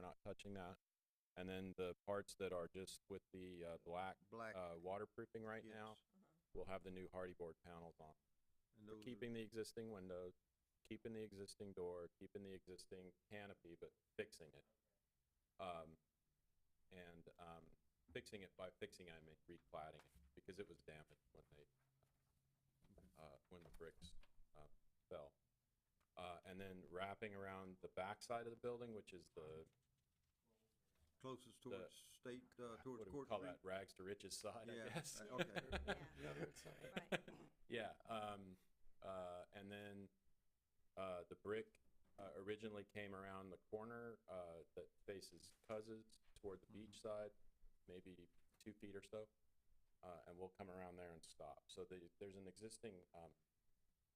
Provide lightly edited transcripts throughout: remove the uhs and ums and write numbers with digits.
not touching that. And then the parts that are just with the black Black, waterproofing right yes. now, we'll have the new hardy board panels on. And We're those keeping the existing windows, keeping the existing door, keeping the existing canopy, but fixing it. Fixing it, by fixing I mean recladding it, because it was damaged when the bricks fell. And then wrapping around the back side of the building, which is the, closest towards state, towards what do we Court call Street. that, rags to riches side, I Yeah, guess. okay. Yeah, right. Yeah, and then, the brick, originally came around the corner, that faces Cousins toward the beach side, maybe 2 feet or so. And we'll come around there and stop. So there's an existing,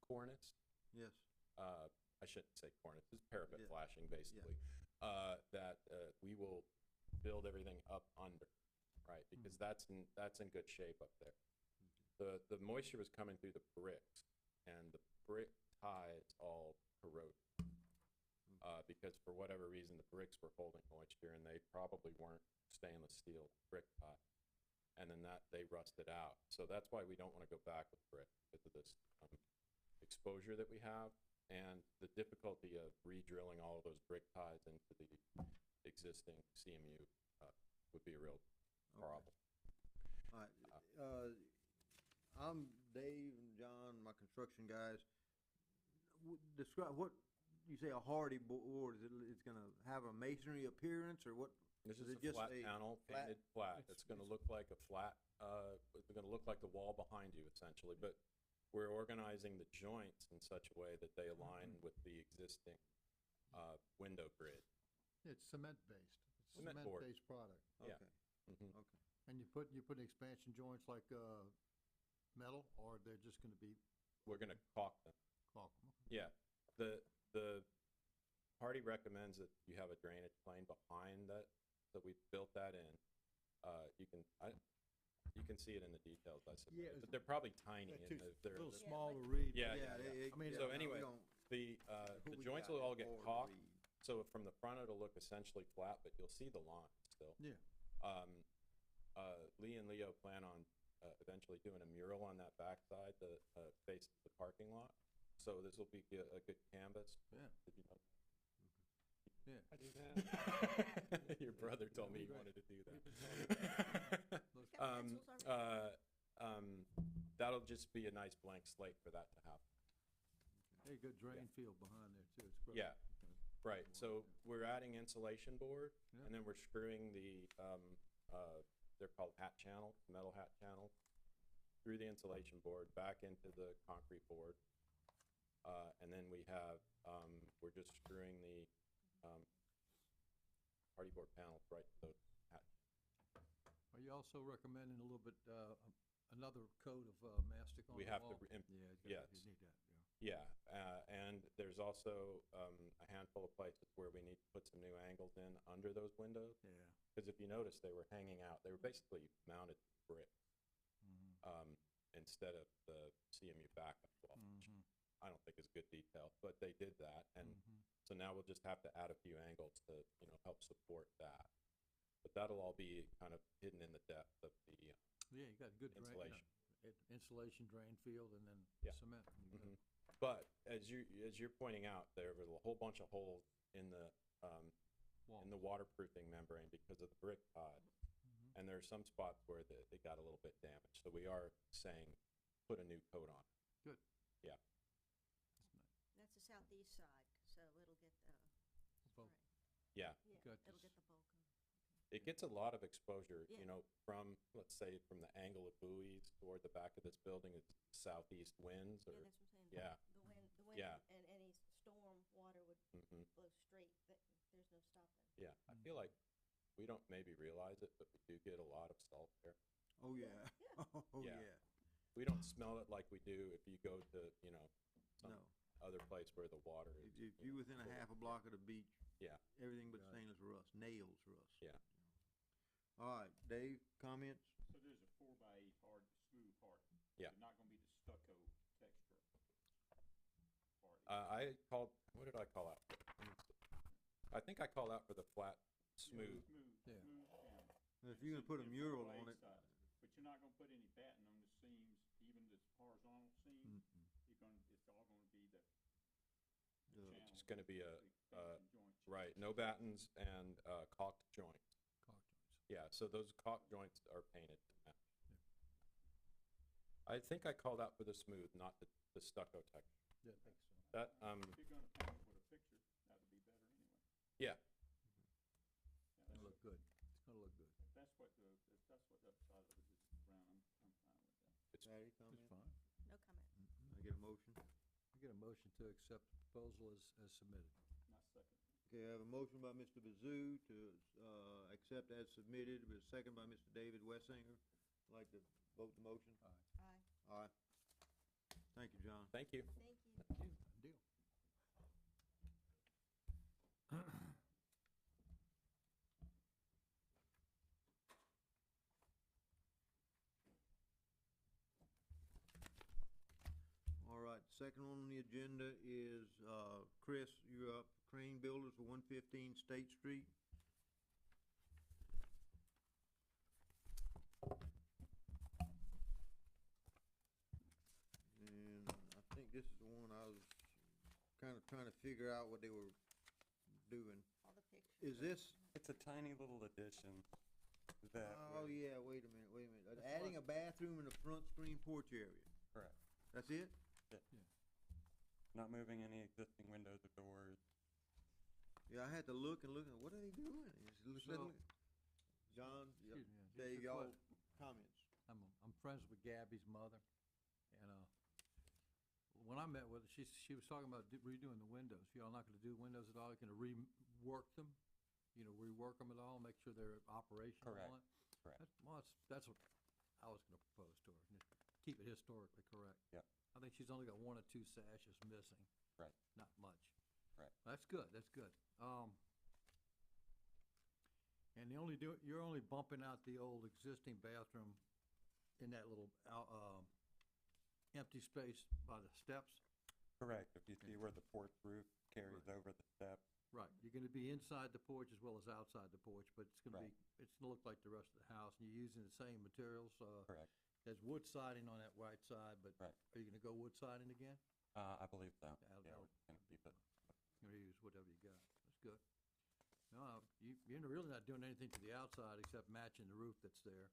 cornice, Yes, I shouldn't say cornice, it's parapet Yeah. flashing, basically, that, we will build everything up under, right? Because that's in good shape up there. The moisture was coming through the bricks, and the brick ties all corroded. Because for whatever reason, the bricks were holding moisture, and they probably weren't stainless steel brick tie. And then they rusted out. So that's why we don't wanna go back with brick, because of this, exposure that we have, and the difficulty of re-drilling all of those brick ties into the existing CMU, would be a real problem. all right. I'm Dave and John, my construction guys. Describe, what, you say a hardy board, it's gonna have a masonry appearance, or what? This Is is it a just flat a panel, flat- painted flat. It's gonna look like a flat, it's gonna look like the wall behind you essentially, but we're organizing the joints in such a way that they align with the existing, window grid. It's cement-based. It's a Cement board. cement-based product. Yeah. Okay, Mhm. okay. And you put expansion joints like, metal, or they're just gonna be We're gonna caulk them. caulk? Yeah, the party recommends that you have a drainage plane behind that, so we built that in. You can see it in the details, I suppose, Yeah, but they're probably tiny Yeah, and too, they're, a little Yeah, small like- to read. Yeah, Yeah, I mean, So no, we anyway, don't- the we joints got will all it get hard to caulked, read. so from the front it'll look essentially flat, but you'll see the line still. Yeah. Lee and Leo plan on eventually doing a mural on that backside that faces the parking lot. So this will be a good canvas. Yeah. Did you know? Yeah. I do that. Your brother told me he wanted to do that. Got pencils already? That'll just be a nice blank slate for that to happen. Hey, good drain field behind there too. It's great. Yeah. Right, so we're adding insulation board, Yeah. and then we're screwing the, they're called hat channel, metal hat channel, through the insulation board, back into the concrete board. And then we have, we're just screwing the, hardy board panels right to those hat. Are you also recommending a little bit, another coat of, mastic on We the have wall? to, Yeah, yes. you need that, yeah. Yeah, and there's also, a handful of places where we need to put some new angles in under those windows. Yeah. Because if you notice, they were hanging out, they were basically mounted brick, Mhm. instead of the CMU backup wall, which Mhm. I don't think is good detail, but they did that, and Mhm. so now we'll just have to add a few angles to, help support that. But that'll all be kind of hidden in the depth of the, Yeah, you got a good drain, Insulation. insulation drain field and then Yeah. cement. and you got- Mhm. But as you're pointing out, there were a whole bunch of holes in the, Wall. in the waterproofing membrane because of the brick ties. Mhm. And there are some spots where it got a little bit damaged, so we are saying, put a new coat on. Good. Yeah. That's nice. That's the southeast side, so it'll get the Well, spray. Yeah, Yeah, got it'll this. get the bulk of. it gets a lot of exposure, Yeah. from, let's say, from the angle of buoys toward the back of this building, it's southeast winds Yeah, or, that's what I'm saying. yeah. The wind Yeah. and any storm water would Mhm. blow straight, there's no stopping. Yeah, I feel like we don't maybe realize it, but we do get a lot of salt there. Oh, yeah. Oh, Yeah. yeah. We don't smell it like we do if you go to, some No. other place where the water is. If you within a full. half a block of the beach. Yeah. Everything but Got it. stainless rust, nails rust. Yeah. All right, Dave, comments? So there's a 4x8 hard, smooth part. Yeah. They're not gonna be the stucco texture part. I called, what did I call out? I think I called out for the flat smooth. Yeah. Smooth down. If you're gonna put a mural on it, But you're not gonna put any batting on the seams, even the horizontal seams. Mm-mm. It's all gonna be the the- channel. It's gonna be a, the joints. right, no battens and caulked joints. Caulk joints. Yeah, so those caulk joints are painted to match. I think I called out for the smooth, not the stucco texture. Yeah, I think so. That, If you're gonna paint it with a picture, that'd be better anyway. yeah, It's gonna look good. It's gonna look good. If that's what the upside of it is around, I'm fine with that. it's, Patty, It's comment? fine. No comment. I get a motion? I get a motion to accept the proposal as submitted. My second. Okay, I have a motion by Mr. Bazoo to, accept as submitted, with a second by Mr. David Wessinger. Like to vote the motion? Aye. Aye. Aye. Thank you, John. thank you. Thank you. Thank you. Deal. All right, second one on the agenda is, Chris, you're up, Crane Builders for 115 State Street. And I think this is the one I was kind of trying to figure out what they were doing. All the pictures. Is this, It's a tiny little addition that oh would- yeah, wait a minute. Adding a bathroom in the front screen porch area. correct. That's it? Not moving any existing windows or doors. Yeah, I had to look and look, and what are they doing? So- John, Excuse me, just Dave, a y'all, question. comments? I'm friends with Gabby's mother, and, when I met with her, she was talking about redoing the windows. Y'all not gonna do windows at all? You're gonna rework them? You know, rework them at all, make sure they're operational Correct. on it? Correct. That's what I was gonna propose to her, just keep it historically correct. Yep. I think she's only got one or two sashes missing. Right. Not much. Right. That's good, that's good. And you're only bumping out the old existing bathroom in that little, empty space by the steps? Correct. If you see where the porch roof carries over the steps, Right, you're gonna be inside the porch as well as outside the porch, but it's gonna Right. be, it's gonna look like the rest of the house, and you're using the same materials, correct. there's wood siding on that right side, but Right. are you gonna go wood siding again? I believe so. That'll- Yeah, that'll- we're gonna keep it. You're gonna use whatever you got, that's good. No, you're really not doing anything to the outside except matching the roof that's there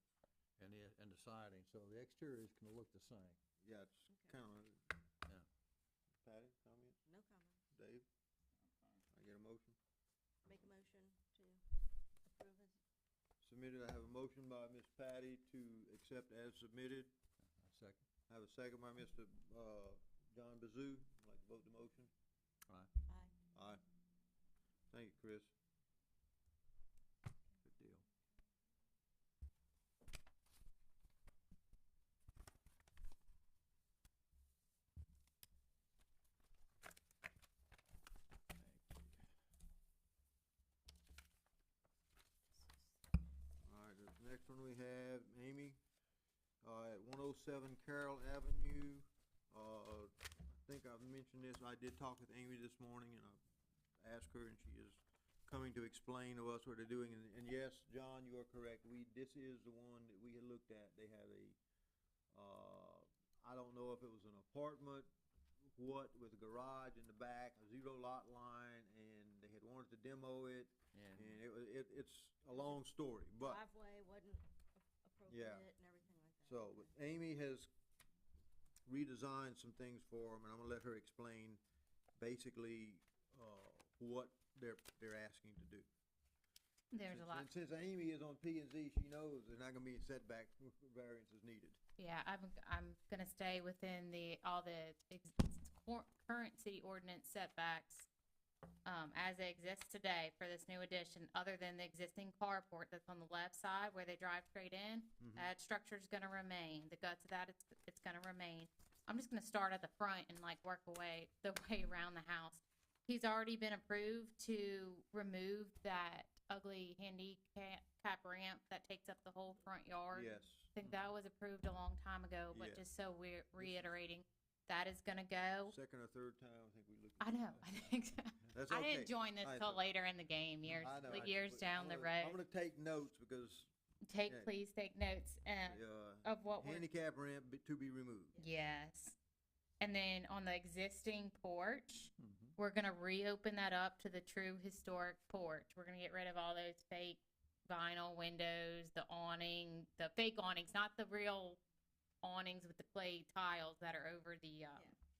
and the siding, so the exterior is gonna look the same. Yeah, it's Okay. kind of. Yeah. Patty, comments? No comments. Dave? I'm fine. I get a motion? Make a motion to approve as, Submitted, I have a motion by Ms. Patty to accept as submitted. A second? I have a second by Mr. John Bazoo. Like to vote the motion? Aye, aye. Aye. Thank you, Chris. good deal. All right, the next one we have, Amy, at 107 Carroll Avenue. I think I've mentioned this, I did talk with Amy this morning, and I asked her, and she is coming to explain to us what they're doing, and yes, John, you are correct, this is the one that we had looked at, they have a, I don't know if it was an apartment, what, with a garage in the back, a zero lot line, and they had wanted to demo it, and it's a long story, but. Driveway wasn't appropriate and everything like that. So, but Amy has redesigned some things for them, and I'm gonna let her explain basically, what they're asking to do. There's a lot. And since Amy is on P and Z, she knows there's not gonna be setback variances needed. Yeah, I'm gonna stay within all the current city ordinance setbacks, as they exist today for this new addition, other than the existing carport that's on the left side where they drive straight in. That structure's gonna remain. The guts of that, it's gonna remain. I'm just gonna start at the front and like work the way around the house. He's already been approved to remove that ugly handicap ramp that takes up the whole front yard. Yes. I think that was approved a long time ago, but Yeah. just so we're reiterating, that is gonna go. Second or third time, I think we looked. I at know, that. I think so. That's I okay. didn't join this I till know. later in the game, years, I know, years but down the I'm road. gonna take notes because Take, yeah. please take notes, the, of what we're, handicap ramp to be removed. yes. And then on the existing porch, Mhm. we're gonna reopen that up to the true historic porch. We're gonna get rid of all those fake vinyl windows, the awning, the fake awnings, not the real awnings with the clay tiles that are over the,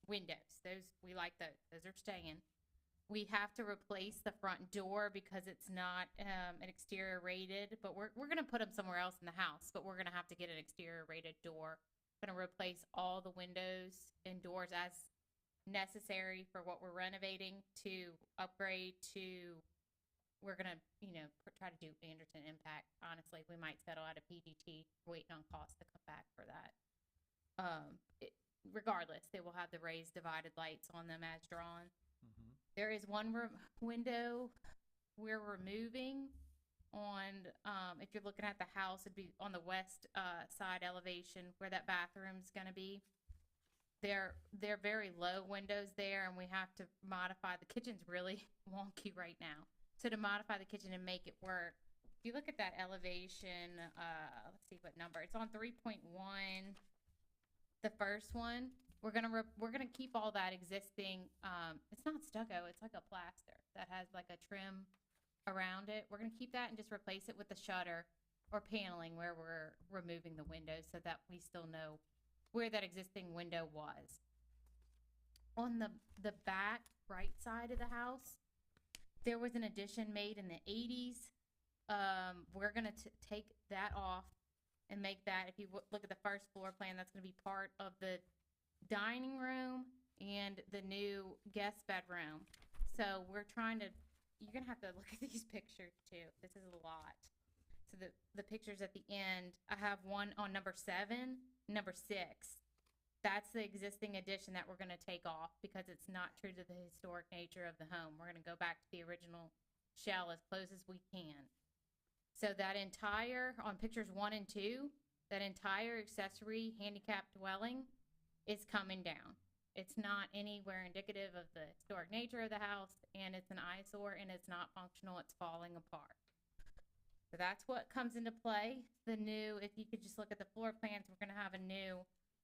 windows. Those, we like those. Those are staying. We have to replace the front door because it's not, an exterior rated, but we're gonna put them somewhere else in the house, but we're gonna have to get an exterior rated door. Gonna replace all the windows and doors as necessary for what we're renovating to upgrade to, we're gonna, try to do Anderson Impact. Honestly, we might settle at a PGT, waiting on costs to come back for that. Regardless, they will have the raised divided lights on them as drawn. Mhm. There is one window we're removing on, if you're looking at the house, it'd be on the west, side elevation where that bathroom's gonna be. They're very low windows there, and we have to modify, the kitchen's really wonky right now. So to modify the kitchen and make it work, if you look at that elevation, let's see what number, it's on 3.1. The first one, we're gonna keep all that existing, it's not stucco, it's like a plaster that has like a trim around it. We're gonna keep that and just replace it with the shutter or paneling where we're removing the windows so that we still know where that existing window was. On the back right side of the house, there was an addition made in the 80s. We're gonna take that off and make that, if you look at the first floor plan, that's gonna be part of the dining room and the new guest bedroom. So we're trying to, you're gonna have to look at these pictures too. This is a lot. So the pictures at the end, I have one on number 7, number 6. That's the existing addition that we're gonna take off because it's not true to the historic nature of the home. We're gonna go back to the original shell as close as we can. So that entire, on pictures 1 and 2, that entire accessory handicap dwelling is coming down. It's not anywhere indicative of the historic nature of the house, and it's an eyesore, and it's not functional, it's falling apart. So that's what comes into play. The new, if you could just look at the floor plans, we're gonna have a new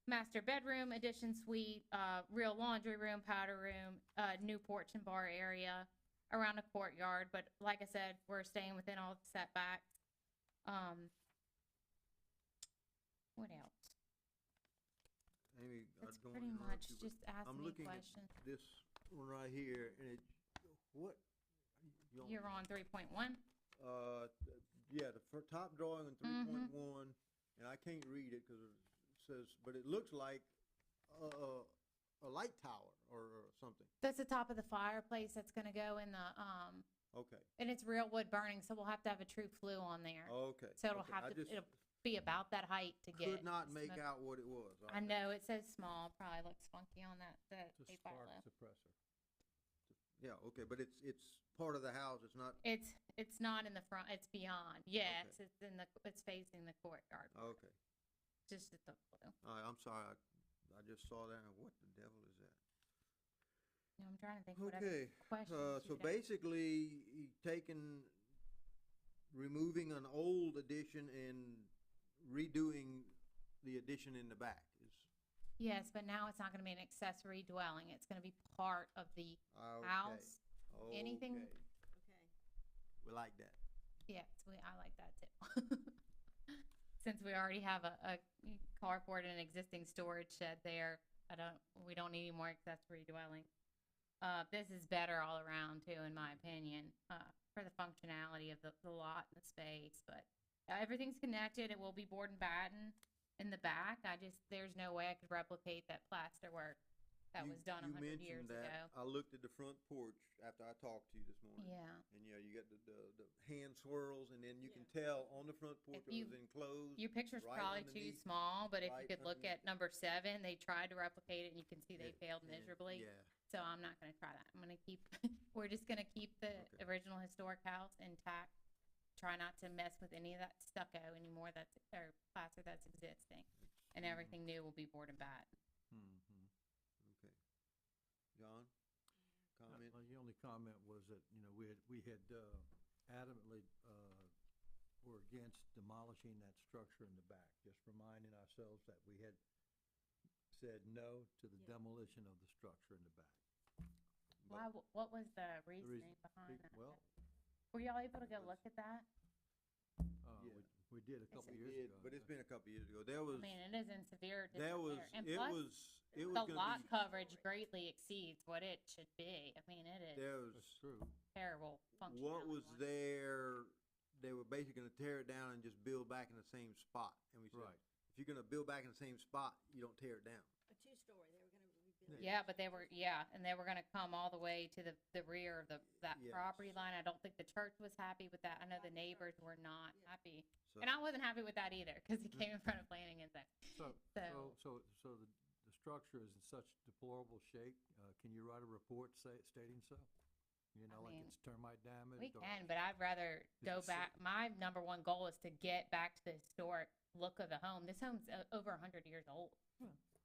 master bedroom, addition suite, real laundry room, powder room, new porch and bar area around a courtyard, but like I said, we're staying within all the setbacks. What else? Amy, I That's don't pretty wanna much, interrupt you, but just ask I'm me looking at questions. this one right here, and it, what? you You're on 3.1? Yeah, the top drawing on Mm-hmm. 3.1, and I can't read it because it says, but it looks like a light tower or something. That's the top of the fireplace that's gonna go in the, Okay, and it's real wood burning, so we'll have to have a true flue on there. okay. So it'll okay. have I to, just it'll be about that height to get. could not the make smoke. out what it was. I know, it says small, probably looks funky on that It's a 8 by spark 11. suppressor. Yeah, okay, but it's part of the house, it's not, It's not in the front, it's beyond. Yes, it's it's facing the courtyard. okay. Just at the flue. All right, I'm sorry, I just saw that, and what the devil is that? No, I'm trying to think what other Okay, questions. so you'd have. basically, removing an old addition and redoing the addition in the back is, Yes, but now it's not gonna be an accessory dwelling. It's gonna be part of the okay. house. Anything- Okay, Okay. we like that. Yes, I like that too. Since we already have a carport and an existing storage shed there, we don't need any more accessory dwelling. This is better all around too, in my opinion, for the functionality of the lot and the space, but everything's connected. It will be board and batten in the back. There's no way I could replicate that plaster work that was done 100 years You mentioned ago. that, I looked at the front porch after I talked to you this morning. Yeah. And yeah, you got the hand swirls, and then you can Yeah. tell on the front porch If it you- was enclosed. Your picture's right probably too underneath- small, but if you right could look at underneath. number 7, they tried to replicate it, and you can see they Yeah, failed yeah, miserably. Yeah, So I'm not gonna try that. I'm gonna keep, we're just gonna keep the Okay. original historic house intact. Try not to mess with any of that stucco anymore or plaster that's existing. And everything new will be board and batten. Mm-hmm. okay. John, comment? Well, the only comment was that, you know, we had adamantly, were against demolishing that structure in the back, just reminding ourselves that we had said no to the Yeah. demolition of the structure in the back. Why, what was the reasoning behind that? Well, Were y'all able to go look at that? Yeah. we did a couple We years did, ago. but it's been a couple years ago. There was, I mean, it is in severe there was, disrepair. And it plus, was, it was the gonna lot be, coverage greatly exceeds what it should be. I mean, it is there was, That's true. terrible functionality. what was wise. there, they were basically gonna tear it down and just build back in the same spot. And we said, Right. if you're gonna build back in the same spot, you don't tear it down. A two-story, they were gonna rebuild. Yeah, but they were, and they were gonna come all the way to the rear of that Yes. property line. I don't think the church was happy with that. I know the neighbors were not Yeah. happy. So, And I wasn't happy with that either, cause it came in front of planning and things. So, So- so the structure is in such deplorable shape, can you write a report stating so? You know, I like mean, it's termite damage? We or- can, but I'd rather go it back. My number one goal is to get back to the historic look of the home. This home's over 100 years old.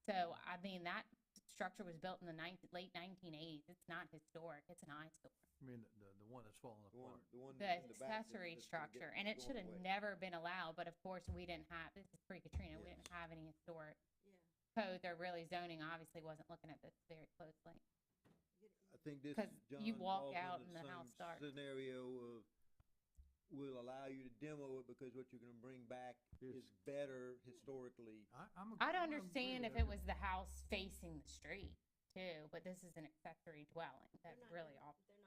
So, I mean, that structure was built in the late 1980s. It's not historic. It's an eyesore. I mean, the one that's falling apart. the one The in the back that- accessory that's gonna get structure, and it going should have away. never been allowed, but of course, we didn't have, this is pre-Katrina, we Yes. didn't have any historic Yeah. codes, or really zoning obviously wasn't looking at this very closely. I think this, 'Cause you John, walk falls out into and the house same starts. scenario of, will allow you to demo it because what you're gonna bring back Yes. is better historically. I'd understand if it was the house facing the street too, but this is an accessory dwelling, They're that's not really doing- off. They're not.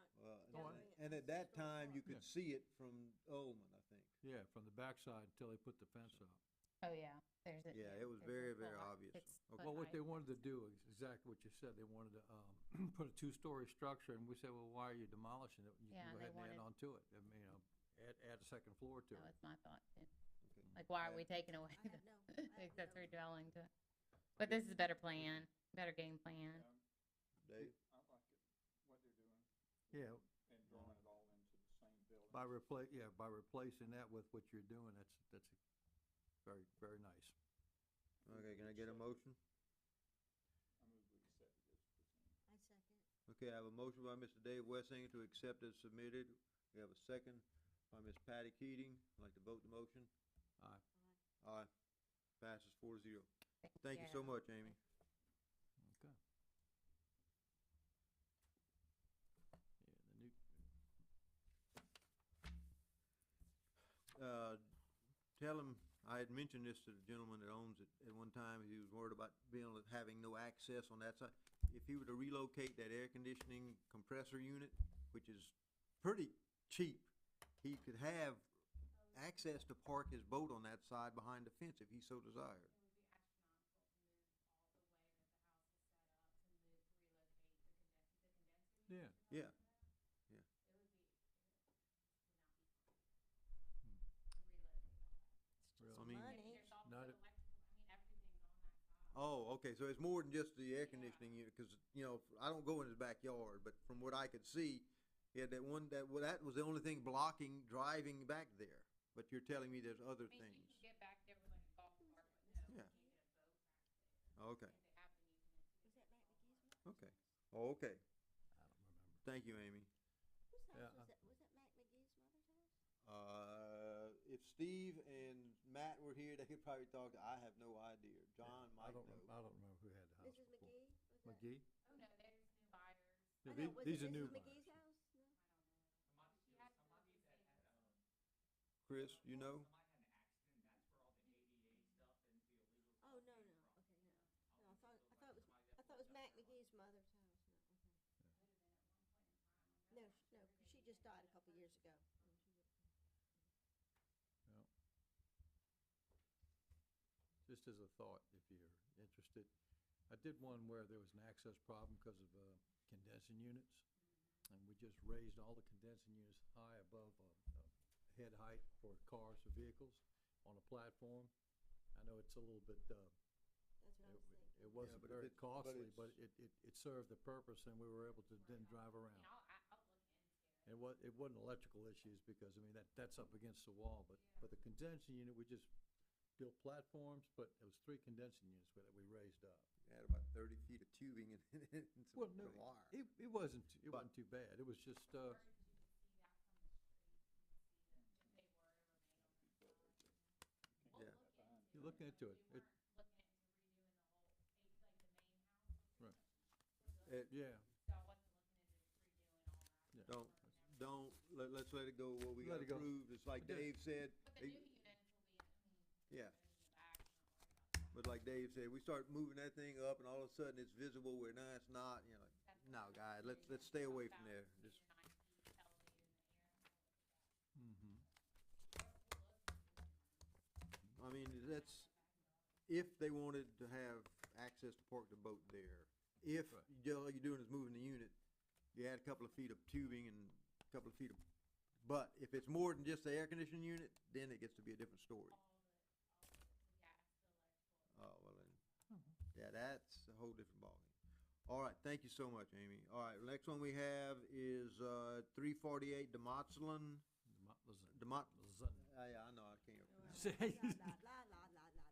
Well, demoing it and for at that historic time, you value. could see it from Ullman, I think. Yeah, from the backside until they put the fence up. Oh, yeah, there's it. Yeah, it was there's very, a very full- obvious. it's Okay. put Well, what they high. wanted to do is exactly what you said. They wanted to, put a two-story structure, and we said, well, why are you demolishing it? You Yeah, can go they ahead and add wanted- on to it. I mean, add a second floor to That it. was my thought too. Okay. Like, why are Yeah. we taking away I had no. the accessory dwelling to? But this is a better plan, better game plan. Dave? I like it, what they're doing, Yeah, and drawing it all into the same building. by replacing that with what you're doing, that's very, very nice. Okay, can I get a motion? I move we accept it as presented. I second. Okay, I have a motion by Mr. Dave Wessinger to accept as submitted. We have a second by Ms. Patty Keating. I'd like to vote the motion. Aye. Aye. Passes 4-0. Thank you so much, Amy. Okay. Yeah, the new, Tell him, I had mentioned this to the gentleman that owns it at one time. He was worried about having no access on that side. If he were to relocate that air conditioning compressor unit, which is pretty cheap, he could have access to park his boat on that side behind the fence if he so desired. yeah, Yeah. really. I mean- Money. Not a- Oh, okay, so it's more than just the air conditioning unit, cause, you know, I don't go in his backyard, but from what I could see, he had that one, that was the only thing blocking driving back there. But you're telling me there's other I mean, things. you can get back there with like a golf cart, but no, Yeah. you can't get a boat back there. Okay, They have been using it. Was that Mac McGee's? okay. Oh, okay. I don't remember. Thank you, Amy. Whose Yeah, house was that? Was that Mac McGee's mother's house? If Steve and Matt were here, they could probably talk. I have no idea. John I might don't, know. I don't remember who had the house Mrs. before. McGee? Was that- McGee? Oh, no, there's new buyers. Yeah, I know, was these it are new Mrs. buyers. McGee's house? No? Chris, you know? Oh, no, no, okay, no. No, I thought it was Mac McGee's mother's house, no, okay. No, no, 'cause she just died a couple years ago. Yeah. Just as a thought, if you're interested, I did one where there was an access problem because of condensing units. And we just raised all the condensing units high above head height for cars or vehicles on a platform. I know it's a little bit, That's what I was thinking. it wasn't but if very it's- costly, but but it served the purpose and we were able to then drive I around. mean, I'll look into it. It wasn't electrical issues because, I mean, that's up against the wall, but the condensing unit, we just built platforms, but it was 3 condensing units that we raised up. We had about 30 feet of tubing in Well, some no, wire. it wasn't, it But- wasn't too bad. It was just, Yeah. you look into it. It, right. Yeah. Yeah. Let's let it go, what we got Let it go. approved, it's like But Dave said. But the new units will be, Yeah. in the back, don't worry about that. But like Dave said, we start moving that thing up and all of a sudden it's visible where now it's not, you know, like, no, guys, let's stay away from there. Just, Mm-hmm. I mean, that's, if they wanted to have access to park the boat there. If, Right. all you're doing is moving the unit, you add a couple of feet of tubing and a couple of feet of, but if it's more than just the air conditioning unit, then it gets to be a different story. Oh, well then, yeah, that's a whole different ballgame. All right, thank you so much, Amy. All right, next one we have is, 348 Demotzlin. Demot, yeah, I know, I can't. La, la, la, la, la,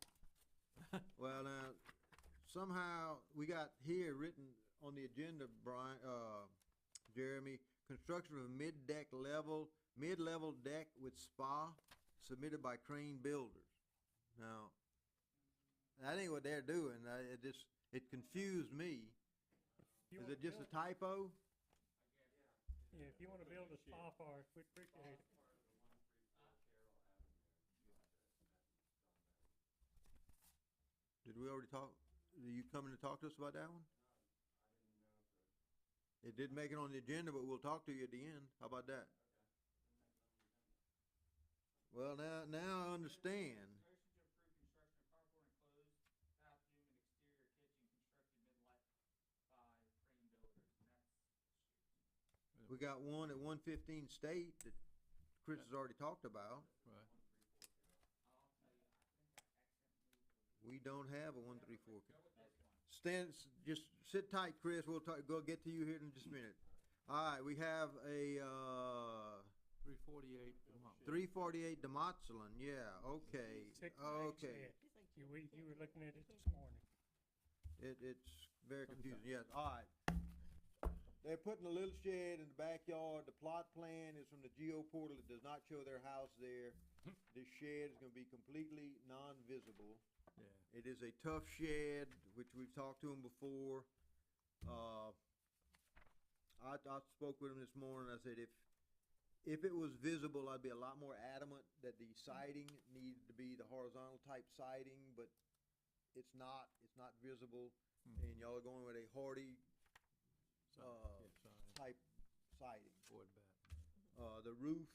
la. Well, now, somehow, we got here written on the agenda, Brian, Jeremy, construction of mid-level deck with spa submitted by Crane Builders. Now, that ain't what they're doing, it confused me. Is it just a typo? Yeah, if you wanna build a spa for us, we'd appreciate it. Did we already talk, are you coming to talk to us about that one? It didn't make it on the agenda, but we'll talk to you at the end. How about that? Well, now I understand. We got one at 115 State that Chris has already talked about. Right. We don't have a 134. Just sit tight, Chris. We'll go get to you here in just a minute. All right, we have a 348. 348 Demotzlin. Yeah, okay, Six okay. eggs, you were looking at it this morning. It's very confusing. Yes, all right. They're putting a little shed in the backyard. The plot plan is from the geo portal. It does not show their house there. This shed is gonna be completely non-visible. Yeah. It is a tough shed, which we've talked to them before. I spoke with him this morning. I said if it was visible, I'd be a lot more adamant that the siding needed to be the horizontal type siding, but it's not visible. And y'all are going with a hardy, type siding. Board bat. The roof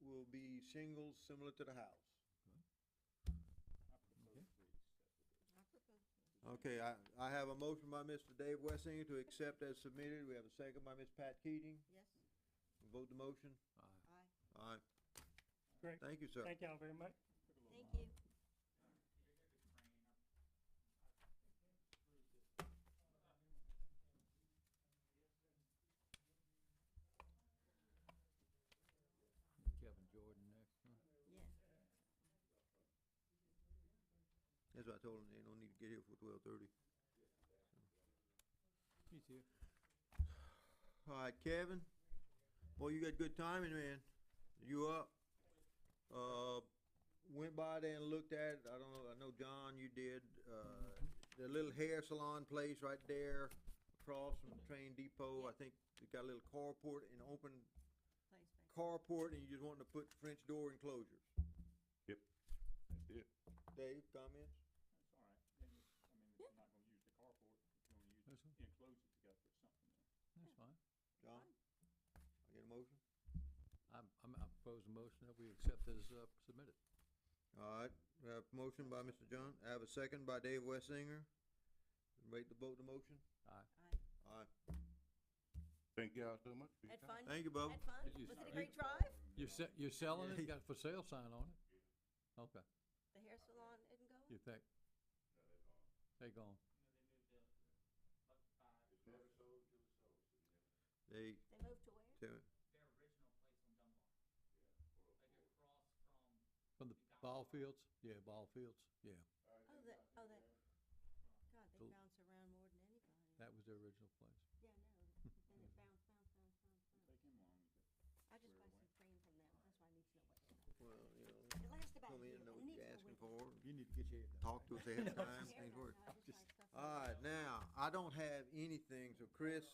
will be shingles similar to the house. Okay, I have a motion by Mr. Dave Wessinger to accept as submitted. We have a second by Ms. Pat Keating. Yes, Vote the motion. aye. Aye. Great, Thank you, sir. thank y'all very much. Thank you. Kevin Jordan next, huh? Yeah. That's what I told him. They don't need to get here for 12:30. He's here. All right, Kevin. Boy, you got good timing, man. You up? Went by there and looked at it. I don't know. I know, John, you did. The little hair salon place right there across from Train Depot. I think it got a little carport and open Place back. carport, and you just wanting to put French door enclosures. Yep, that's it. Dave, comments? That's all right. Then it's, I mean, if you're not gonna use the carport, if you wanna use That's it, enclose it, you gotta put something in. That's fine. John? I get a motion? I propose a motion that we accept as submitted. All right, we have a motion by Mr. John. I have a second by Dave Wessinger. Ready to vote the motion? Aye. Aye. Thank y'all so much for your Had time. fun? Thank you, Bubba. Had fun? Did you- Was it a great drive? You're selling it? Yeah. Got a for sale sign on it? Okay. The hair salon isn't going? You think? They gone. They, They moved to where? to- From the ball fields? Yeah, ball fields, yeah. Oh, God, they Cool. bounce around more than anybody. That was their their original place. Yeah, I know, then it bounced. Take him long to get. I just buy Square away. some frame from them, that's why I need to know what they have. Well, you know, It lasts about a come year, in, know but what it you're needs no asking winter. for. You need to get your head down. Talk to us ahead of time, Scared things of work. it, no, I just buy stuff from All right, them. now, I don't have anything, so Chris,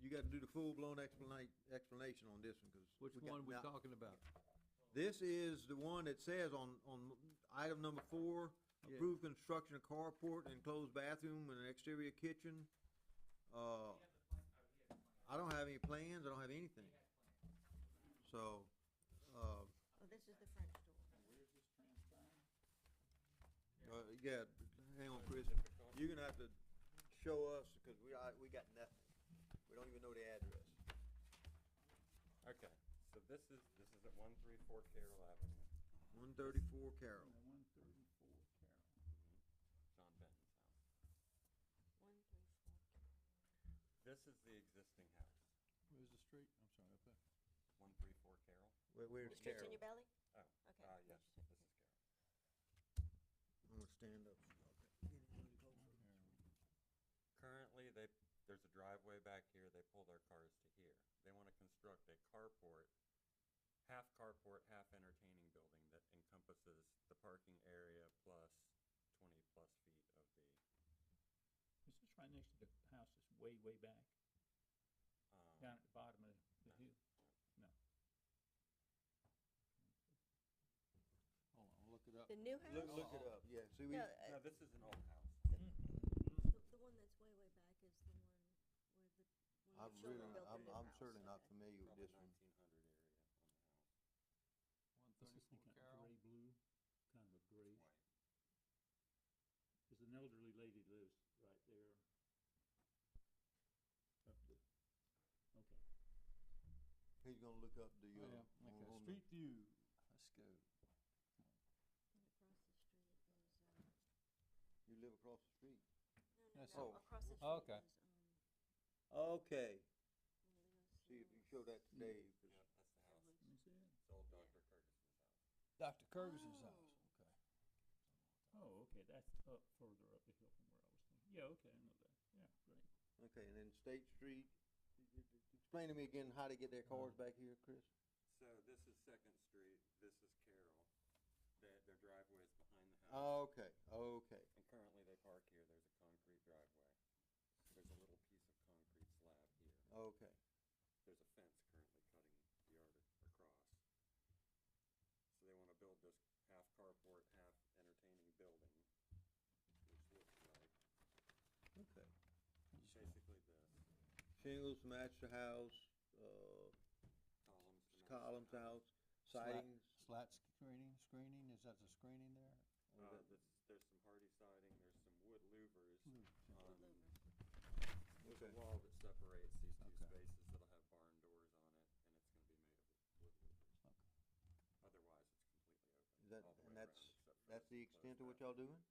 you gotta do the full-blown explanation on this one, cause. Which we got- one we now, talking about? This is the one that says on item number 4, Yeah. approved construction of carport, enclosed bathroom, and an exterior kitchen. I don't have any plans, I don't have anything. So, Oh, this is the French door. Where's this transpiring? yeah, hang on, Chris, you're gonna have to show us, cause we got nothing. We don't even know the address. Okay, so this is at 134 Carroll Avenue, 134 Carroll. 134 Carroll. John Benton's house. 134. This is the existing house, Where's the street? I'm sorry, up there. 134 Carroll. Where's The street's in Carroll? your belly? Oh, Okay. yes, Just- this is Carroll. I'm gonna stand up. Currently, there's a driveway back here, they pull their cars to here. They wanna construct a carport, half entertaining building that encompasses the parking area plus 20-plus feet of the, Is this right next to the house that's way, way back, down at the bottom of the hill? No. Hold on, I'll look it up. The new house? Look it up, yeah, see, we, No, no, this is an old house. the one that's way back is the one where the, when I'm the children really, built the new I'm house. certainly not Okay. familiar with Probably this one. 1900 area on the house. This is 134 kind of Carroll. gray blue, kind of a gray. White. There's an elderly lady lives right there. Up the, okay. He's gonna look up the, Oh, yeah, on okay, the- street view, let's go. And across the street is, You live across the street? That's no, it. across the Oh, street okay. is, Okay, Leo's see if you house. show that to Dave, 'cause Yep, that's the house. Let me see it. It's old Dr. Ferguson's house. Dr. Curtis's Oh. house, okay. Oh, okay, that's up further up the hill from where I was thinking. Yeah, okay, I know that. Yeah, great. okay, and then State Street, explain to me again how to get their cars back here, Chris? So this is Second Street, this is Carroll. Their driveway is behind the house. Okay, okay, And currently they park here, there's a concrete driveway. There's a little piece of concrete slab here. okay. There's a fence currently cutting the yard across. So they wanna build this half carport, half entertaining building, which looks like Okay. basically this. Shingles to match the house, Columns. to match the columns house. out, sidings. Slat screening, is that the screening there? There's some hardy siding, there's some wood louvers Louvers, on, there's Okay. a wall that separates these two Okay. spaces that'll have barn doors on it, and it's gonna be made of wood louvers. Okay. Otherwise, it's completely open. Is that, all the and way that's, around except for that's this the proposed extent of what bathroom. y'all doing?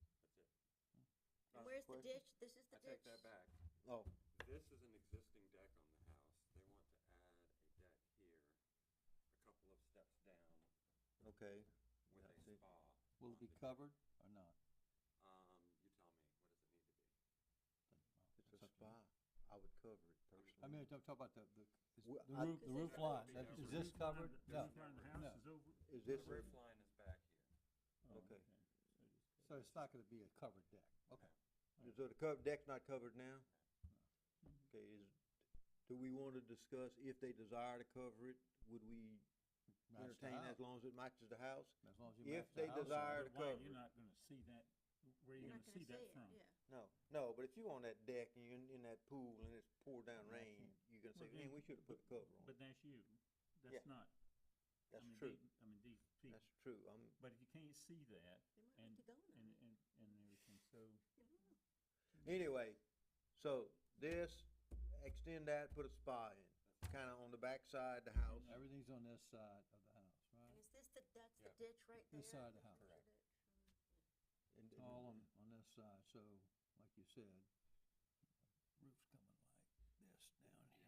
That's it. And where's the Question? ditch? This is the I ditch? take that back. Oh, This is an existing deck on the house. They want to add a deck here, a couple of steps down okay. with I a see. spa. Will it on be the- covered or not? You tell me, what does it need to be? It's a That's up to you. spa. I would cover it personally. I mean, I'm talking about the Well, the I- roof, the roof line, that, Is is the this roof line- covered? The No, roof line of the no. house is over? Is The this, roof line is back here. Oh, Okay. So just So it's not gonna be a covered deck, okay. so the deck's not covered now? Okay, do we wanna discuss if they desire to cover it, would we Match the entertain that as house, long as it matches the house? as long as you if match they the house. desire- But to why, cover you're it. not gonna see that, where are you You're gonna not see gonna that see it, from? yeah. No, but if you on that deck and you're in that pool and it's poured down I rain, can't. you're gonna say, Well, man, then- we should've put a cover on. But that's you. Yeah. That's not. That's I mean, true, I mean, these people, that's true, but if you can't see that They might and, like to go in and, there. and everything, so, anyway, so this, extend that, put a spa in, kinda on the back side of the house. Everything's on this side of the house, And right? is this the, that's the Yeah. ditch right there? This side of the This house. is Correct. ditch? And- It's all on this side, so, like you said, roof's coming like this down here.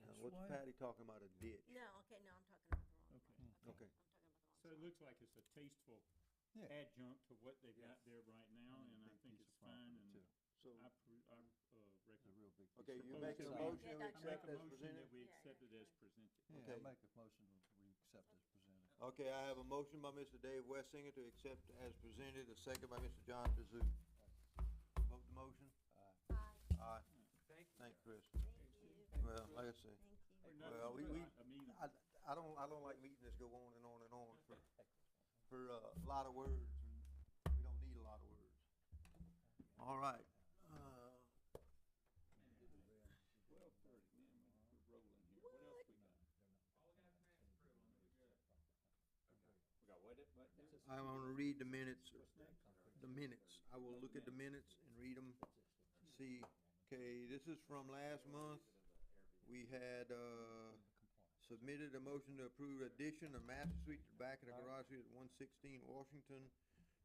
Now, this what's way. Patty talking about, a ditch? No, okay, no, I'm talking about the wrong Okay. one. Okay. I'm talking about the wrong so it side. looks like it's a tasteful Yeah. adjunct to what they've Yes. got there right now, and I Big think piece it's of fine, property, and too. So, I It's a recommend. real big piece Okay, you Propose making a that we- motion to Yeah, accept Make a as motion presented? that we Yeah, accept it as presented. Yeah, Okay. I make a motion to we accept as presented. Okay, I have a motion by Mr. Dave Wessinger to accept as presented, a second by Mr. John Pizzuti. Vote the motion? Aye. Thank you, Chris. Thank you. Well, like I say, Thank you. We're Well, not- we- we're we- not a meeting. I don't like meeting this go on and on and on for a lot of words, and we don't need a lot of words. All right, 12:30, man, we're rolling here. What else we got? We got what, I'm gonna read the minutes, I will look at the minutes and read them, see, okay, this is from last month. We had, submitted a motion to approve addition of master suite to the back of the garage suite at 116 Washington.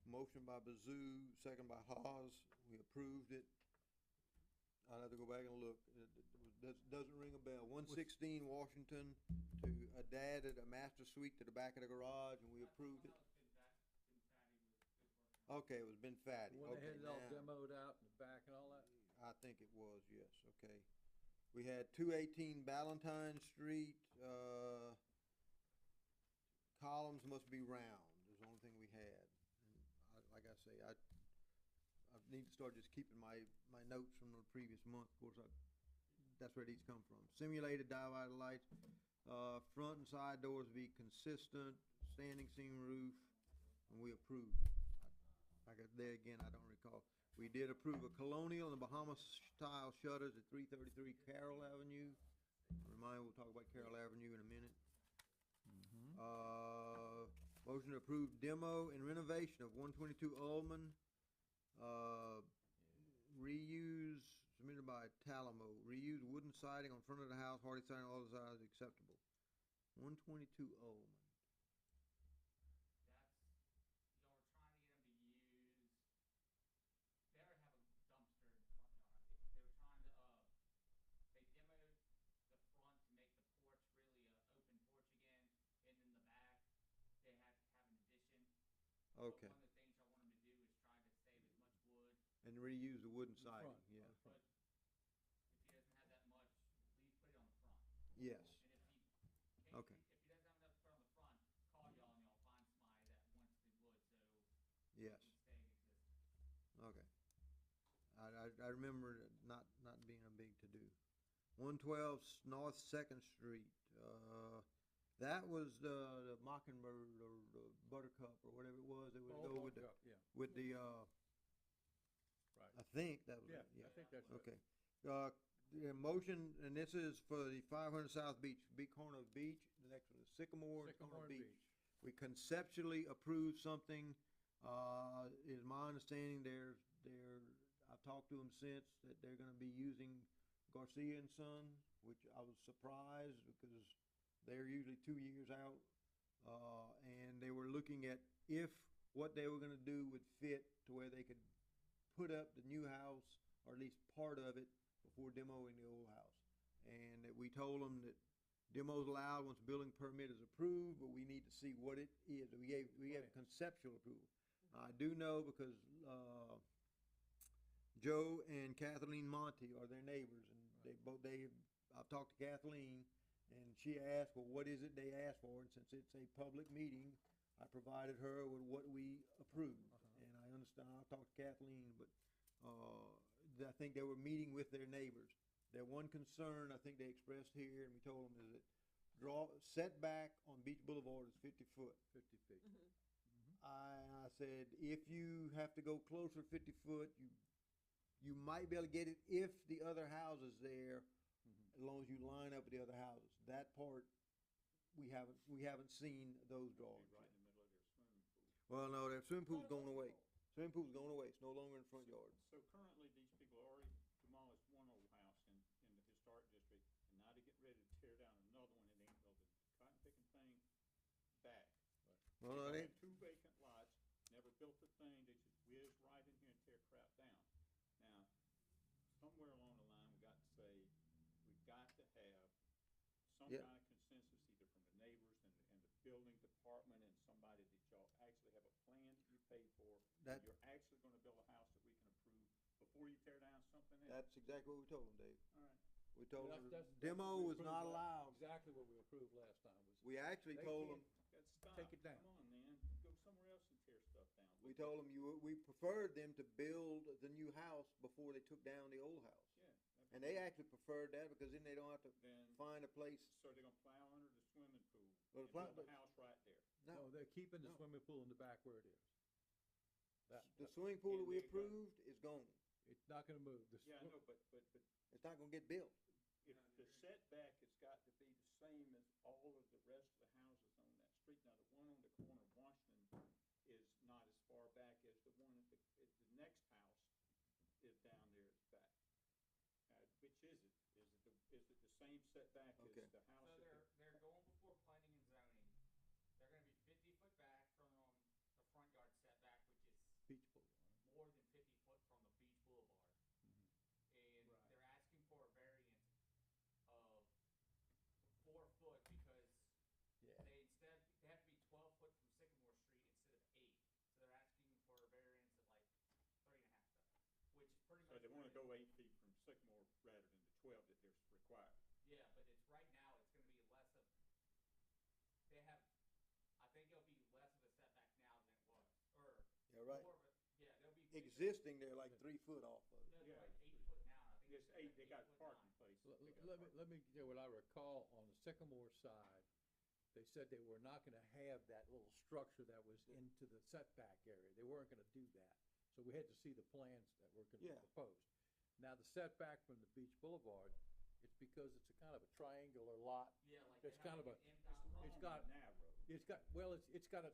Motion by Bazoo, second by Haas, we approved it. I'll have to go back and look, doesn't ring a bell. 116 Washington to add a master suite to the back of the garage, and we approved it. Okay, it was Ben Fatty, When they okay, had it all now, demoed out in the back and all that? I think it was, yes, okay. We had 218 Ballantyne Street, columns must be round, is the only thing we had. And like I say, I need to start just keeping my notes from the previous month, of course, that's where these come from. Simulated divider lights, front and side doors be consistent, standing seam roof, and we approved it. There again, I don't recall. We did approve a Colonial and Bahamas style shutters at 333 Carroll Avenue. Remind, we'll talk about Carroll Avenue in a minute. Motion to approve demo and renovation of 122 Ullman. Reuse, submitted by Talamo. Reuse wooden siding on front of the house, hardy siding on all sides acceptable. 122 Ullman. Okay. One of the things I want them to do is try to save as much wood. And reuse the wooden front, siding, yeah. But if he doesn't have that much, please put it on the front. Yes, And if he can't, Okay. if he doesn't have enough to put on the front, call y'all and y'all find somebody that wants the wood, so yes, it can stay in existence. okay. I remember it not being a big to-do. 112 North Second Street, that was the Mockingbird or the Buttercup or whatever it was, that would go with the, Yeah, with the, right. I think that was Yeah, it, yeah. I think that's right. Okay. The motion, and this is for the 500 South Beach, big corner of Beach, the next one is Sycamore, corner of Beach. We conceptually approved something, is my understanding, I've talked to them since, that they're gonna be using Garcia and Son, which I was surprised, because they're usually 2 years out, and they were looking at if what they were gonna do would fit to where they could put up the new house, or at least part of it, before demoing the old house. And that we told them that demo's allowed once building permit is approved, but we need to see what it is. We gave conceptual approval. I do know because, Joe and Kathleen Monty are their neighbors, and I've talked to Kathleen, and she asked, well, what is it they asked for? And since it's a public meeting, I provided her with what we approved. And I understand, I'll talk to Kathleen, but, I think they were meeting with their neighbors. Their one concern, I think they expressed here, and we told them, is that setback on Beach Boulevard is 50 foot. 50 feet. I said, if you have to go closer 50 foot, you might be able to get it if the other house is there, as long as you line up with the other houses. That part, we haven't seen those drawings. Right in the middle of their swimming pool. Well, no, their swimming pool's going away. Swimming pool's going away. It's no longer in the front yard. So currently, these people already demolished one old house in the historic district, and now they're getting ready to tear down another one, and they ain't built the cotton picking thing back. Well, no, They they, had 2 vacant lots, never built a thing, they just whiz right in here and tear crap down. Now, somewhere along the line, we got to say, we've got to have some Yeah. kind of consensus, either from the neighbors and the building department and somebody that y'all actually have a plan that you paid for. That- You're actually gonna build a house that we can approve before you tear down something else. that's exactly what we told them, Dave. All right. We told That's- them that's what demo we was not approved la- allowed. Exactly what we approved last time was, We actually They told can't- them, Gotta stop. Take it down. Come on, man, go somewhere else and tear stuff down. we Look told at- them we preferred them to build the new house before they took down the old house. Yeah. And they actually preferred that because then they don't have to Then, find a place. so they're gonna plow under the swimming pool Well, and plow- build a house right there. no, No, they're keeping the No. swimming pool in the back where it is. the swimming pool that And we they're gonna- approved is gone. It's not gonna move. The Yeah, I swi- know, but It's not gonna get built. if the setback has got to be the same as all of the rest of the houses on that street. Now, the one on the corner of Washington is not as far back as the one at the next house is down there at the back. Which is it? Is it the same setback as Okay. the house So at the? they're going before planning and zoning. They're gonna be 50 foot back from the front yard setback, which is Beach Boulevard. more than 50 foot from the beach boulevard. And Right. they're asking for a variance of 4 foot because Yeah. they have to be 12 foot from Sycamore Street instead of 8. So they're asking for a variance of like 3.5 foot, which is pretty much. So they where wanna go 8 feet from Sycamore rather than the 12 that they're required. Yeah, but it's right now, it's gonna be less of, they have, I think it'll be less of a setback now than it was, or Yeah, right. more of a, yeah, they'll be. Existing, they're like 3 foot off of it. No, they're Yeah. like 8 foot now, and I think. Yes, it's 8, they got 8 foot parking 9. places. Let They got let me, parking. let me tell you what I recall on the Sycamore side, they said they were not gonna have that little structure that was into the setback area. They weren't gonna do that. So we had to see the plans that were gonna be Yeah. proposed. Now, the setback from the Beach Boulevard, it's because it's a kind of a triangular lot. Yeah, like. It's they kind have of like a- an It's MDOT long It's and got- narrow. It's got, well, it's got a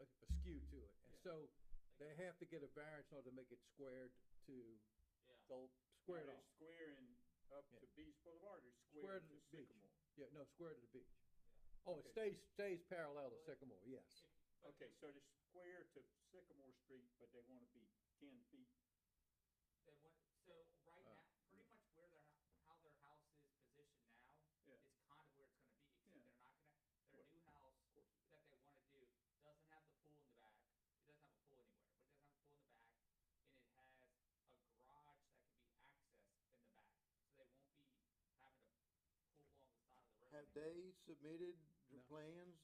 skew to it. And Yeah. so they have to get a variance in order to make it squared to, Yeah. go squared Are off. they squaring up Yeah. to Beach Boulevard or Square squaring to to the beach. Sycamore? Yeah, no, square to the beach. Yeah. Oh, it Okay. stays parallel to Well, Sycamore, yes. But Okay, so they're square to Sycamore Street, but they wanna be 10 feet. They want, so right Uh. now, pretty much where how their house is positioned now Yeah. is kind of where it's gonna be, except Yeah. they're not gonna, their What- new house Of course. that they wanna do doesn't have the pool in the back. It doesn't have a pool anywhere, but it doesn't have a pool in the back, and it has a garage that can be accessed in the back, so they won't be having to pull along the side of the road. Have anymore. they submitted the No. plans,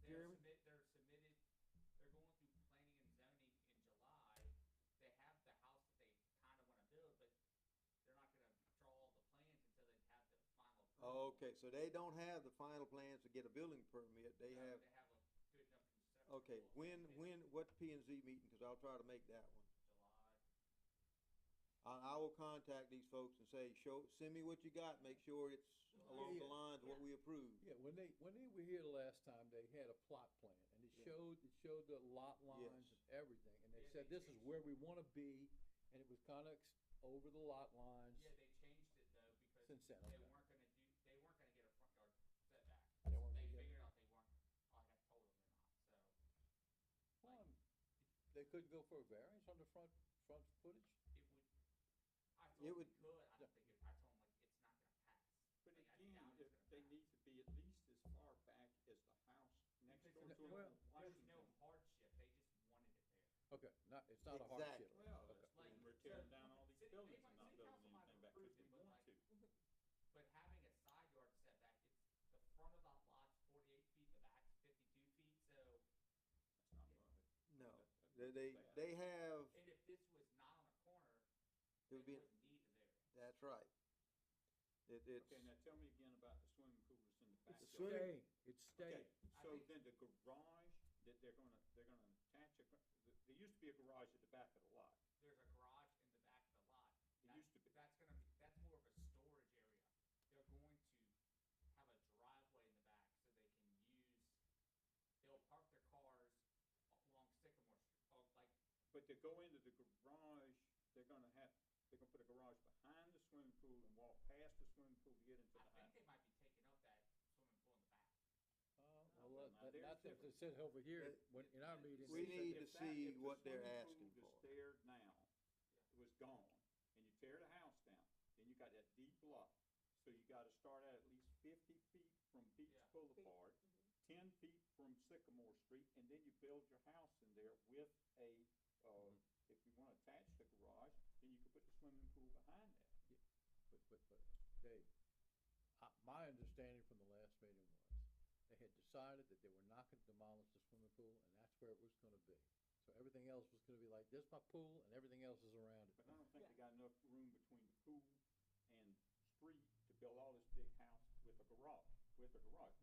Jeremy? They're submitted, they're going through planning and zoning in July. They have the house that they kinda wanna build, but they're not gonna draw all the plans until they have the final approval. Okay, so they don't have the final plans to get a building permit. They No, have, They have a good enough conceptual. okay, what's P and Z meeting? Cause I'll try to make that one. July. I will contact these folks and say, send me what you got, make sure it's along the Yeah. lines of what we approved. Yeah, when they were here the last time, they had a plot plan, and it Yeah. showed the lot lines Yes. and everything, and they Yeah, said, they this is changed where we wanna be, and it was kinda over the lot lines Yeah, they changed it though, because since then, they okay. weren't gonna they weren't gonna get a front yard setback. They weren't They gonna get- figured out they weren't, like I told them they're not, so. Well, like, they couldn't go for a variance on the front footage? It would, I It told them would- we could, I don't think I told them like, it's not gonna pass. But Like, I again, doubt if it's gonna they pass. need to be at least as far back as the house next Because door there's to well, them on There's no Washington. hardship, they just wanted it there. Okay, it's not a Exactly. hardship. Well, Okay. that's Like, when we're so, tearing down all these city- buildings they and might- not city building council might anything have back, cause approved we it, but want to. like- But having a side yard setback, it's, the front of that lot's 48 feet, the back's 52 feet, so, That's not much. No, That's bad. they have, and if this was not on a corner, it they would be, wouldn't need the variance. that's right. It's, Okay, now tell me again about the swimming pool that's in the back. The It's swimming- it's Okay, staying. I so think- then the garage that they're gonna attach there used to be a garage at the back of the lot. There's a garage in the back of the lot. It That- used to be. That's gonna be, that's more of a storage area. They're going to have a driveway in the back so they can they'll park their cars along Sycamore Street, or like, But to go into the garage, they're gonna put a garage behind the swimming pool and walk past the swimming pool to get into I the think house. they might be taking up that swimming pool in the back. Well, now there's that's if they different. sit over here, But- when, in our meeting. We See, need if to that- see if the what they're swimming asking pool for. that's there now was gone, and you tear the house down, then you got that deep lot. So you gotta start at least 50 feet from Beach Yeah. Boulevard, 10 feet from Sycamore Street, and then you build your house in there with a, if you wanna attach the garage, then you could put the swimming pool behind that. But understanding from the last meeting was, they had decided that they were not gonna demolish the swimming pool, and that's where it was gonna be. So everything else was gonna be like, this my pool, and everything else is around it. But I don't think they got enough room between the pool and street to build all this big house with a garage,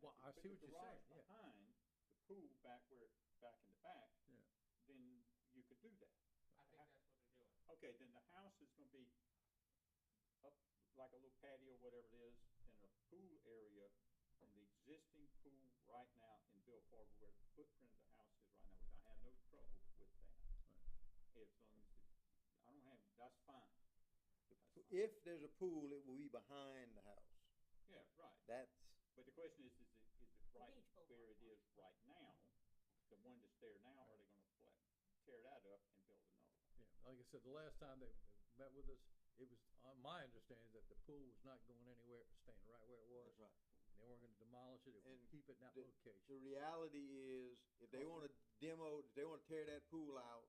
Well, If I you see put what the you're saying, garage yeah. behind the pool back in the back, Yeah. then you could do that. I think that's what they're doing. Okay, then the house is gonna be up like a little patio, whatever it is, in a pool area in the existing pool right now in Bill Fargo where the footprint of the house is right now, which I have no trouble with that. As long as, I don't have, that's fine. That's fine. If there's a pool, it will be behind the house. Yeah, right. That's, But the question is it right beach pool. where it is right now, the one that's there now, are they gonna tear that up and build another one? Yeah, like I said, the last time they met with us, it was, my understanding that the pool was not going anywhere, it was staying right where it was. that's right. And they weren't gonna demolish it, it And would keep it in that The location. reality is, if they wanna demo, if they wanna tear that pool out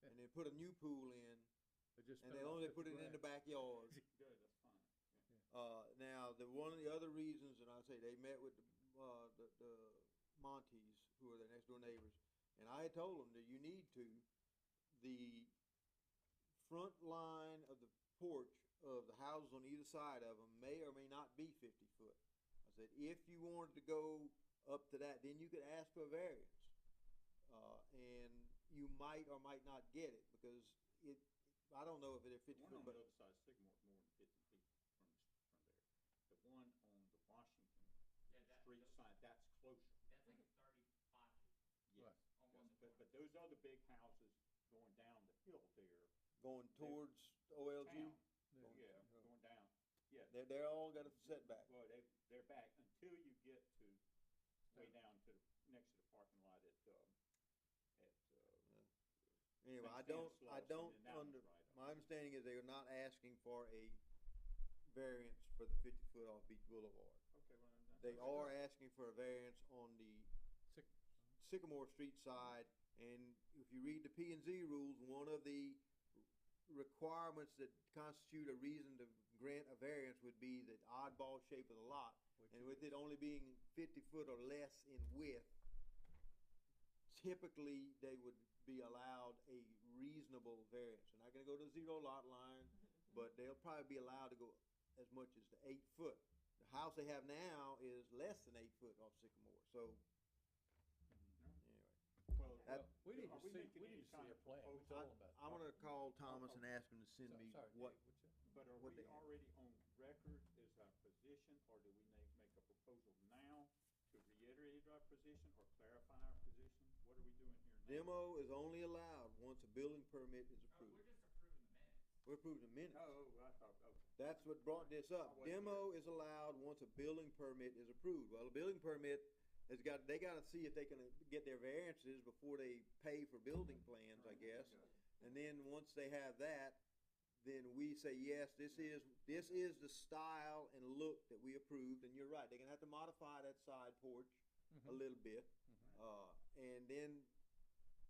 and then put a new pool in, They just and spent they about only 50 put it in the grand. backyard. Good, that's fine. Yeah. Now, one of the other reasons, and I say they met with the Montes, who are their next door neighbors, and I had told them that you need to, the front line of the porch of the houses on either side of them may or may not be 50 foot. I said, if you wanted to go up to that, then you could ask for a variance. And you might or might not get it, because it, I don't know if they're 50 The one foot, on the but other side of Sycamore is more than 50 feet from there. The one on the Washington Yeah, Street side, that's closer. That's like 35 feet, Yes. almost. But those other big houses going down the hill there, going towards OLG, town, Yeah. going down, yeah. they're all got a setback. Well, they're back until you get to, way down to, next to the parking lot Anyway, St. I don't, Stanislaus, and then that one's right up. my understanding is they are not asking for a variance for the 50 foot off Beach Boulevard. Okay, well, then They that's are good. asking for a variance on the Sycamore Street side, and if you read the P and Z rules, one of the requirements that constitute a reason to grant a variance would be the oddball shape of the lot. And with it only being 50 foot or less in width, typically they would be allowed a reasonable variance. They're not gonna go to the 0 lot line, but they'll probably be allowed to go as much as to 8 foot. The house they have now is less than 8 foot off Sycamore, so anyway. Well, That- We need are to we see, making we any need to see kind a of plan, we proposal? told them about. I'm gonna call Thomas and ask him to send me Sorry, what, Dave, what's that? But are what we they have. already on record as our position, or do we make a proposal now to reiterate our position or clarify our position? What are we doing here now? demo is only allowed once a building permit is We're approved. just approving the minutes. We're approving the minutes. Oh, I thought, okay. That's what brought this up. I wasn't Demo is allowed once a building permit is approved. Well, a building permit they gotta see if they can get their variances before they pay for building plans, I guess. And then once they have that, then we say, yes, this is the style and look that we approved, and you're right, they're gonna have to modify that side porch a little bit. And then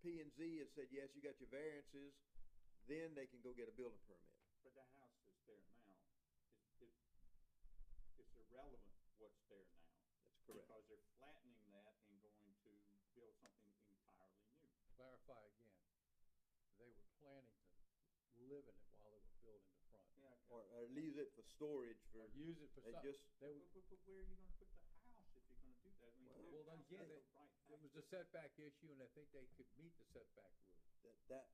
P and Z has said, yes, you got your variances, then they can go get a building permit. But the house that's there now, it's irrelevant what's there now. That's correct. Because they're flattening that and going to build something entirely new. Clarify again, they were planning to live in it while they were building the front. Yeah. Or leave it for storage for, Or use it for they something. just, They would, But where are you gonna put the house if you're gonna do that? I mean, Well, the well, then house again, has it the right it was the access. setback issue, and I think they could meet the setback rule. that,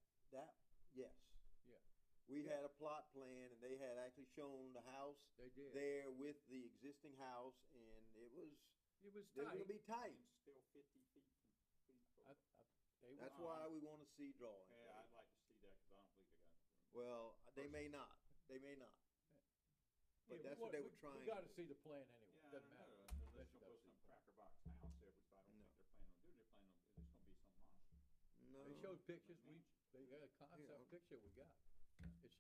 yes. Yeah. We Yeah. had a plot plan, and they had actually shown the house They did. there with the existing house, and it was It was gonna tight. be tight. And still 50 feet from I, they were, That's why we wanna see drawings. Yeah, I'd like to see that, cause I don't believe they got enough room. Well, they may not, but that's what they were trying. We gotta see the plan anyway, Yeah, I doesn't don't matter. know, unless Unless you're you gonna gotta build see some the plan. cracker box house there, which I don't No. think they're planning on doing, they're planning on, it's gonna be some monster. No, They showed pictures, mansion. they got a concept Yeah. picture we got. It's,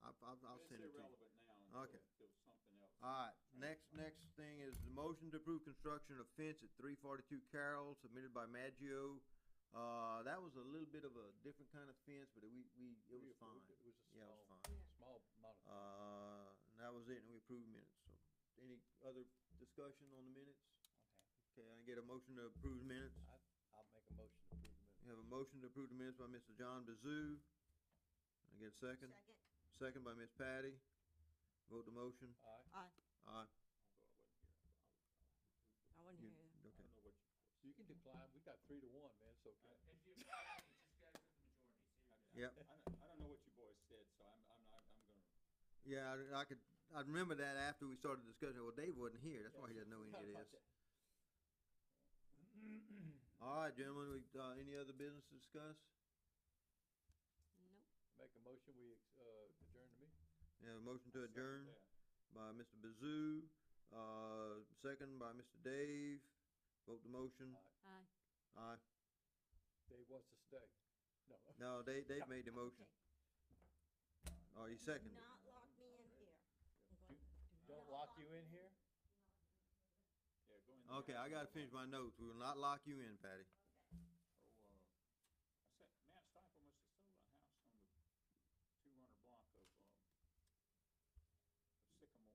I'll But send it to you. It's irrelevant now Okay. until something else. Alright, next thing is the motion to approve construction of fence at 342 Carroll, submitted by Maggio. That was a little bit of a different kind of fence, but it was we fine. approved it. It was a Yeah, it was small, fine. small amount of. And that was it, and we approved minutes, so any other discussion on the minutes? Okay, I get a motion to approve the minutes. I'll make a motion to approve the minutes. We have a motion to approve the minutes by Mr. John Bazoo. I get a second? Second. Second by Ms. Patty. Vote the motion. Aye. Aye. Aye. I wasn't You- here. I Okay. don't know what you. You can decline, we got 3-1, man, it's okay. If you, just gotta put the majority, so you're Yep. good. I don't know what you boys said, so I'm gonna. Yeah, I remember that after we started discussing. Well, Dave wasn't here. That's why he doesn't know any of this. All right, gentlemen, any other business to discuss? Nope. Make a motion, we adjourn the meeting. We have a motion to I'll second adjourn that. by Mr. Bazoo, second by Mr. Dave. Vote the motion. Aye. Aye. Dave wants to stay. No. No, Dave made the motion. Okay. Oh, you seconded it. Not lock me in here. Don't lock you in here? Yeah, go in there. Okay, I gotta finish my notes. We will not lock you in, Patty. I said, Matt Stiefel must have sold a house on the 200 block of Sycamore.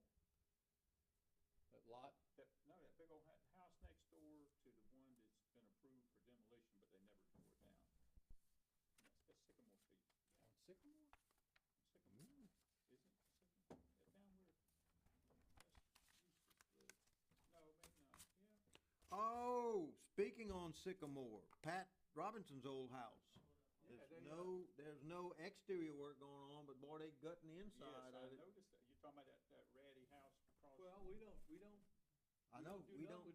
That lot? That big old house next door to the one that's been approved for demolition, but they never tore it down. That's Sycamore Street. On Sycamore? Sycamore, isn't it Sycamore? Down where, no, maybe not, yeah. Oh, speaking on Sycamore, Pat Robinson's old house. There's no exterior work going on, but boy, they gutting the Yes, inside I of it. noticed that. You're talking about that ratty house across. Well, we don't. I know, we don't,